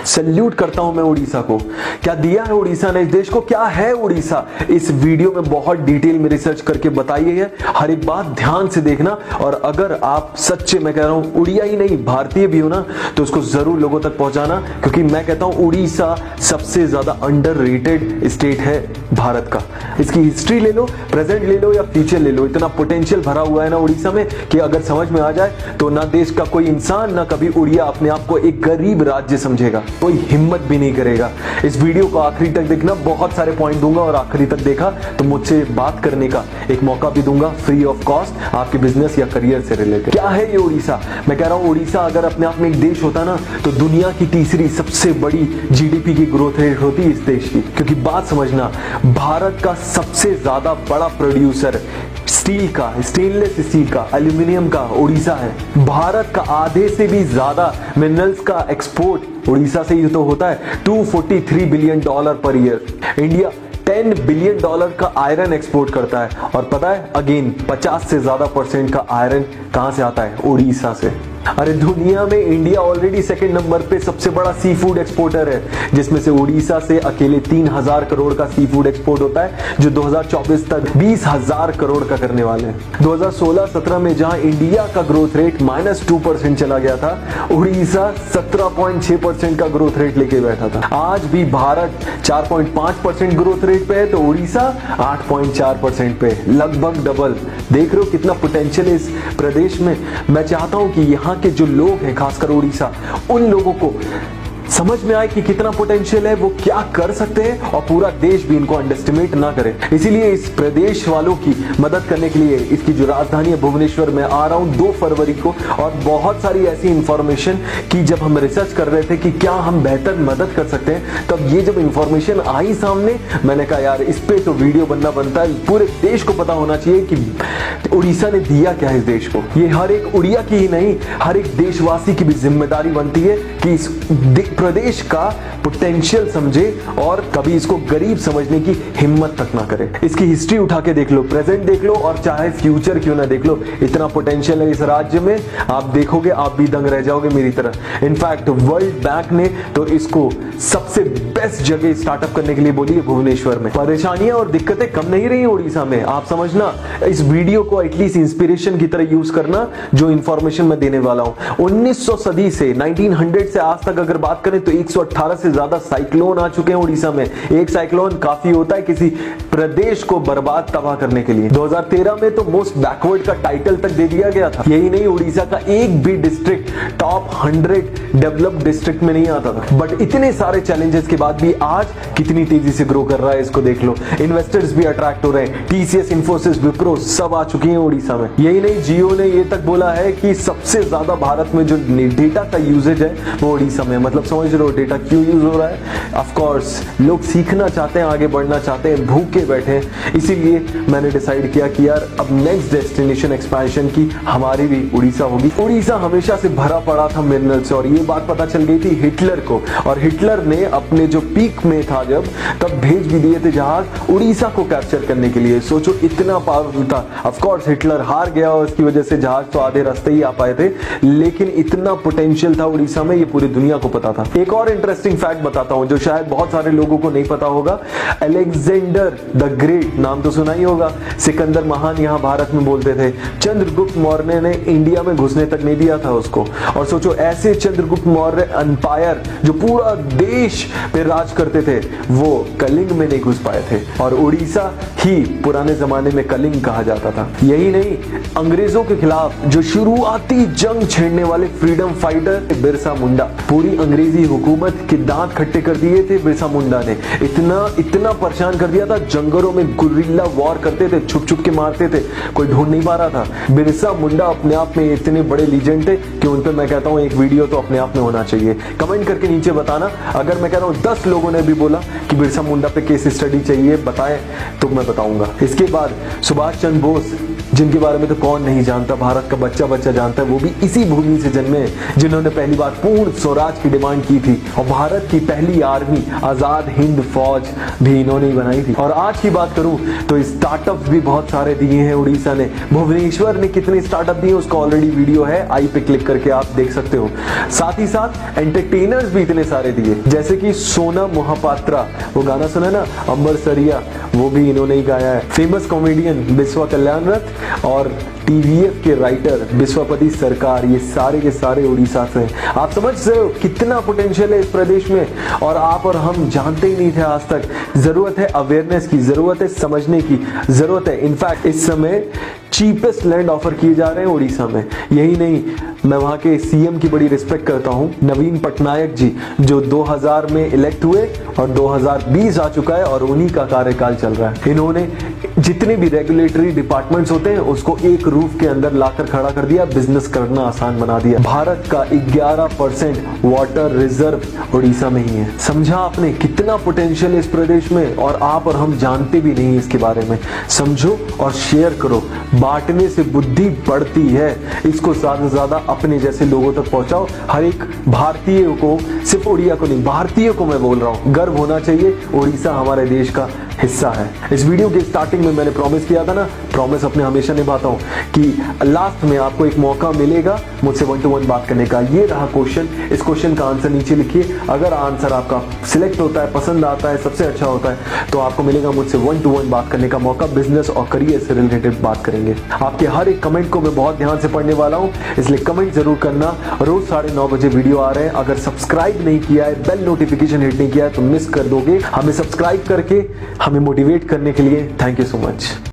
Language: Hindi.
सैल्यूट करता हूं मैं उड़ीसा को। क्या दिया है उड़ीसा ने इस देश को, क्या है उड़ीसा, इस वीडियो में बहुत डिटेल में रिसर्च करके बताई है। हर एक बात ध्यान से देखना, और अगर आप सच्चे, मैं कह रहा हूं उड़िया ही नहीं भारतीय भी हो ना, तो उसको जरूर लोगों तक पहुंचाना, क्योंकि मैं कहता हूं उड़ीसा सबसे ज्यादा अंडररेटेड स्टेट है भारत का। इसकी हिस्ट्री ले लो, प्रेजेंट ले लो या फ्यूचर ले लो, इतना पोटेंशियल भरा हुआ है ना उड़ीसा में कि अगर समझ में आ जाए तो ना देश का कोई इंसान, ना कभी उड़िया अपने आप को एक गरीब राज्य समझेगा, कोई हिम्मत भी नहीं करेगा। इस वीडियो को आखिरी तक देखना, बहुत सारे पॉइंट दूंगा, और आखिरी तक देखा तो मुझसे बात करने का एक मौका भी दूंगा फ्री ऑफ कॉस्ट, आपके बिजनेस या करियर से रिलेटेड। क्या है ये उड़ीसा? मैं कह रहा हूं उड़ीसा अगर अपने आप में एक देश होता ना, तो दुनिया की तीसरी सबसे बड़ी जीडीपी की ग्रोथ रेट होती इस देश की। क्योंकि बात समझना, भारत का सबसे ज्यादा बड़ा प्रोड्यूसर स्टील का, स्टेनलेस स्टील का, एल्यूमिनियम का उड़ीसा है। भारत का आधे से भी ज्यादा मिनरल्स का एक्सपोर्ट उड़ीसा से ही तो होता है, $243 billion per year. India $10 billion का आयरन एक्सपोर्ट करता है, और पता है अगेन 50 से ज्यादा % का आयरन कहां से आता है? उड़ीसा से। अरे दुनिया में इंडिया ऑलरेडी सेकंड नंबर पे सबसे बड़ा सी फूड एक्सपोर्टर है, जिसमें से उड़ीसा से अकेले 3000 करोड़ का सी फूड एक्सपोर्ट होता है, जो 2024 तक 20,000 करोड़ का करने वाले हैं। 2016-17 में जहां इंडिया का ग्रोथ रेट -2% चला गया था, उड़ीसा 17.6% का ग्रोथ रेट लेके बैठा था। आज भी भारत 4.5% ग्रोथ रेट पे है, तो उड़ीसा 8.4% पे, लगभग डबल। देख रहे हो कितना पोटेंशियल है इस प्रदेश में। मैं चाहता हूं कि यहाँ के जो लोग हैं, खासकर उड़ीसा, उन लोगों को समझ में आए कि कितना पोटेंशियल है, वो क्या कर सकते हैं, और पूरा देश भी इनको अंडरएस्टिमेट ना करे। इसीलिए इस प्रदेश वालों की मदद करने के लिए इसकी जो राजधानी है भुवनेश्वर में आ रहा हूं 2 फरवरी को, और बहुत सारी ऐसी इंफॉर्मेशन की जब हम रिसर्च कर रहे थे कि क्या हम बेहतर मदद कर सकते हैं, तब ये जब इंफॉर्मेशन आई सामने, मैंने कहा यार इस पे तो वीडियो बनना बनता है। पूरे देश को पता होना चाहिए कि उड़ीसा ने दिया क्या है इस देश को। ये हर एक उड़िया की ही नहीं, हर एक देशवासी की भी जिम्मेदारी बनती है कि इस प्रदेश का पोटेंशियल समझे, और कभी इसको गरीब समझने की हिम्मत तक ना करे। इसकी हिस्ट्री उठा के देख लो, प्रेजेंट देख लो, और चाहे फ्यूचर क्यों ना देख लो, इतना पोटेंशियल है इस राज्य में। आप देखोगे आप भी दंग रह जाओगे मेरी तरह। इनफैक्ट वर्ल्ड बैंक ने तो इसको सबसे बेस्ट जगह स्टार्टअप करने के लिए बोली है भुवनेश्वर में। परेशानियां और दिक्कतें कम नहीं रही उड़ीसा में, आप समझना। इस वीडियो को एटलीस्ट इंस्पिरेशन की तरह यूज करना, जो इंफॉर्मेशन मैं देने वाला हूं। 1900 सदी से 1900 से आज तक अगर बात करें तो 118 से ज्यादा साइक्लोन आ चुके हैं उड़ीसा में। एक साइक्लोन काफी होता है किसी प्रदेश को बर्बाद तबाह करने के लिए। 2013 में तो मोस्ट बैकवर्ड का टाइटल तक दे दिया गया था। यही नहीं, उड़ीसा का एक भी डिस्ट्रिक्ट टॉप 100 डेवलप्ड डिस्ट्रिक्ट में नहीं आता था। बट इतने सारे चैलेंजेस के बाद भी आज कितनी तेजी से ग्रो कर रहा है, इसको देख लो। इन्वेस्टर्स भी अट्रैक्ट हो रहे हैं, टीसीएस, इंफोसिस, विप्रो सब आ चुकी हैं उड़ीसा में। यही नहीं, जियो ने ये तक बोला है कि सबसे ज्यादा भारत में जो डेटा का यूजेज है वो उड़ीसा में। मतलब समझ रहे हो डेटा क्यों यूज हो रहा है? ऑफ कोर्स लोग सीखना चाहते हैं, आगे बढ़ना चाहते हैं, भूखे बैठे हैं। इसीलिए मैंने डिसाइड किया कि यार अब नेक्स्ट डेस्टिनेशन एक्सपेंशन की हमारी भी उड़ीसा होगी। उड़ीसा हमेशा से भरा पड़ा था मिनरल से, और ये बात पता चल गई थी हिटलर को, और हिटलर ने अपने जो पीक में था जब, तब भेज भी दिए थे जहाज उड़ीसा को कैप्चर करने के लिए। सोचो इतना पावरफुल था। ऑफ कोर्स हिटलर हार गया, और इसकी वजह से जहाज तो आधे रास्ते ही आ पाए थे, लेकिन इतना पोटेंशियल था उड़ीसा में, ये पूरी दुनिया को पता था। एक और इंटरेस्टिंग फैक्ट बताता हूं जो शायद बहुत सारे लोगों को नहीं पता होगा। अलेक्जेंडर द ग्रेट नाम तो सुना ही होगा, सिकंदर महान यहां भारत में बोलते थे। चंद्रगुप्त मौर्य ने इंडिया में घुसने तक नहीं दिया था उसको। और सोचो ऐसे चंद्रगुप्त मौर्य एम्पायर जो पूरा देश पे राज करते थे, वो कलिंग में नहीं घुस पाए थे, और उड़ीसा ही पुराने जमाने में कलिंग कहा जाता था। यही नहीं, अंग्रेजों के खिलाफ जो शुरुआती जंग छेड़ने वाले फ्रीडम फाइटर बिरसा मुंडा, पूरी अंग्रेजी हुकूमत के दांत खट्टे कर दिए थे बिरसा मुंडा ने। इतना परेशान कर दिया था, जंगलों में गुरिल्ला वॉर करते थे, छुप छुप के मारते थे, कोई ढूंढ नहीं पा रहा था। बिरसा मुंडा अपने आप में इतने बड़े लीजेंड थे कि उन पे मैं कहता हूं एक वीडियो तो अपने आप में होना चाहिए। कमेंट करके नीचे बताना, अगर मैं कह रहा हूं 10 लोगों ने भी बोला कि बिरसा मुंडा पे केस स्टडी चाहिए बताएं, तो मैं बताऊंगा। इसके बाद सुभाष चंद्र बोस जिनके बारे में तो कौन नहीं जानता, भारत का बच्चा बच्चा जानता है, वो भी इसी भूमि से जन्मे जिन्होंने पहली बार पूर्ण स्वराज की डिमांड की थी। और भारत की पहली आर्मी आजाद हिंद फौज भी इन्होंने ही बनाई थी। और आज की बात करूं तो स्टार्टअप्स भी बहुत सारे दिए हैं उड़ीसा ने। भुवनेश्वर ने कितने स्टार्टअप दिए उसका ऑलरेडी वीडियो है, आई पे क्लिक करके आप देख सकते हो। साथ ही साथ एंटरटेनर्स भी इतने सारे दिए, जैसे कि सोनम मोहपात्रा, वो गाना सुना ना अंबर सरिया, वो भी इन्होंने ही गाया है। फेमस कॉमेडियन बिस्वा कल्याण रथ और टीवीएफ के राइटर विश्वपति सरकार, ये सारे के सारे उड़ीसा से हैं। आप समझ रहे हो कितना पोटेंशियल है इस प्रदेश में, और आप और हम जानते ही नहीं थे आज तक। जरूरत है अवेयरनेस की, जरूरत है समझने की, जरूरत है। इनफैक्ट इस समय चीपेस्ट लैंड ऑफर किए जा रहे हैं उड़ीसा में। यही नहीं, मैं वहां के सीएम की बड़ी रिस्पेक्ट करता हूं, नवीन पटनायक जी, जो 2000 में इलेक्ट हुए और 2020 आ चुका है और उन्हीं का कार्यकाल चल रहा है। इन्होंने जितने भी रेगुलेटरी डिपार्टमेंट्स होते हैं उसको एक रूफ के अंदर लाकर खड़ा कर दिया, बिजनेस करना आसान बना दिया। भारत का 11% वाटर रिजर्व उड़ीसा में ही है। समझा आपने कितना पोटेंशियल है इस प्रदेश में, और आप और हम जानते भी नहीं इसके बारे में। समझो और शेयर करो, बांटने से बुद्धि बढ़ती है। इसको ज्यादा से ज्यादा अपने जैसे लोगों तक पहुंचाओ। हर एक भारतीय को, सिर्फ उड़िया को नहीं, भारतीय को मैं बोल रहा हूं, गर्व होना चाहिए, उड़ीसा हमारे देश का हिस्सा है। इस वीडियो के स्टार्टिंग में मैंने प्रॉमिस किया था ना, प्रॉमिस अपने हमेशा निभाता हूं कि लास्ट में आपको एक मौका मिलेगा मुझसे 1 to 1 बात करने का। ये रहा क्वेश्चन, इस क्वेश्चन का आंसर नीचे लिखिए। अगर आंसर आपका सिलेक्ट होता है, पसंद आता है, सबसे अच्छा होता है, तो आपको मिलेगा मुझसे 1 to 1 बात करने का मौका। बिजनेस और करियर से रिलेटेड बात करेंगे। आपके हर एक कमेंट को मैं बहुत ध्यान से पढ़ने वाला हूं, इसलिए कमेंट जरूर करना। रोज 9:30 बजे वीडियो आ रहे हैं। अगर सब्सक्राइब नहीं किया है, बेल नोटिफिकेशन हिट नहीं किया है तो मिस कर दोगे। हमें सब्सक्राइब करके हमें मोटिवेट करने के लिए थैंक यू सो मच।